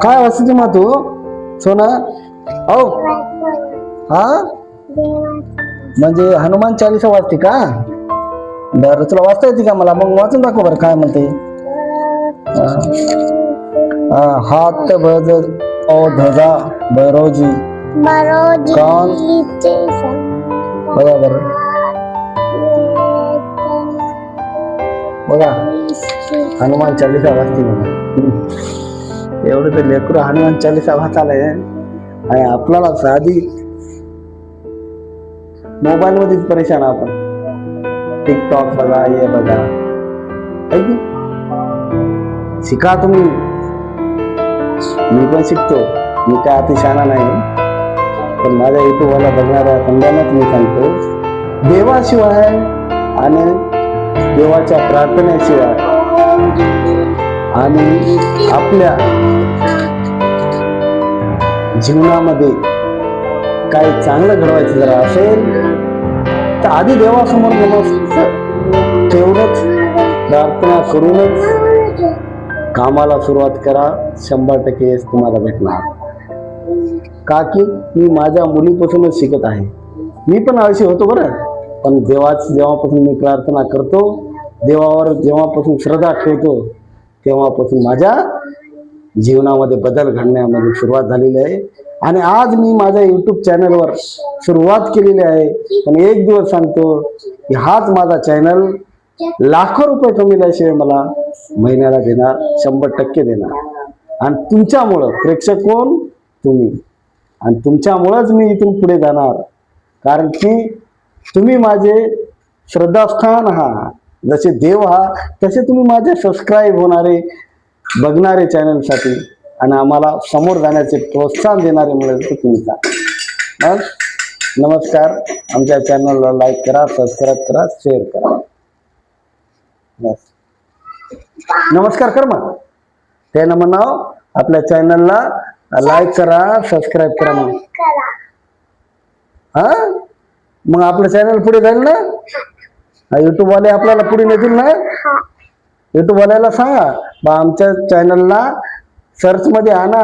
काय वाचते मग तू सोना? हो हा, म्हणजे हनुमान चालीसा वाचते का? बरं तुला वाचता येते का? मला मग वाचून दाखव बरं काय म्हणते. हात भज ओ ध्वजा बरोजी कान बरोबर बघा, हनुमान चालीसा वाचते बघा. एवढं तर लेकरू हनुमान चालीसा वाचायलाय आणि आपल्याला साधी मोबाईल मध्येच परेशान आपण. टिकटॉक बघा, हे बघा. शिका तुम्ही, मी पण शिकतो. मी काय अतिशहाणा नाही, पण माझ्या युट्यूबला बघणाऱ्या समजायलाच मी सांगतो, देवाशिवाय आणि देवाच्या प्रार्थनेशिवाय आणि आपल्या जीवनामध्ये काही चांगलं घडवायचं जरा असेल तर आधी देवासमोर तेवढंच प्रार्थना करूनच कामाला सुरुवात करा. 100% यश तुम्हाला भेटणार. का की मी माझ्या मुलीपासूनच शिकत आहे. मी पण आळशी होतो बरं, पण जेव्हापासून मी प्रार्थना करतो, देवावर जेव्हापासून श्रद्धा ठेवतो, तेव्हापासून माझ्या जीवनामध्ये बदल घडण्यामध्ये सुरुवात झालेली आहे. आणि आज मी माझ्या युट्यूब चॅनलवर सुरुवात केलेली आहे. पण एक दिवस सांगतो की हाच माझा चॅनल लाखो रुपये कमविल्याशिवाय मला महिन्याला देणार, 100% देणार. आणि तुमच्यामुळं, प्रेक्षक कोण? तुम्ही. आणि तुमच्यामुळंच मी इथून पुढे जाणार. कारण की तुम्ही माझे श्रद्धास्थान आहात. जसे देव आहात तसे तुम्ही माझे सबस्क्राईब होणारे, बघणारे चॅनलसाठी आणि आम्हाला समोर जाण्याचे प्रोत्साहन देणारे मिळेल तुमचा. मग नमस्कार. आमच्या चॅनलला लाईक करा, सबस्क्राईब करा, शेअर करा. नमस्कार कर मग. त्यानं म्हणाव आपल्या चॅनलला लाईक करा, सबस्क्राईब करा. मग हा, मग आपलं चॅनल पुढे जाईल ना. युट्यूब वाले आपल्याला पुढे नेतील ना. युट्यूब वाल्याला सांगा बा आमच्या चॅनलला सर्च मध्ये आणा.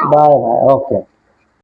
Bye bye. ओके.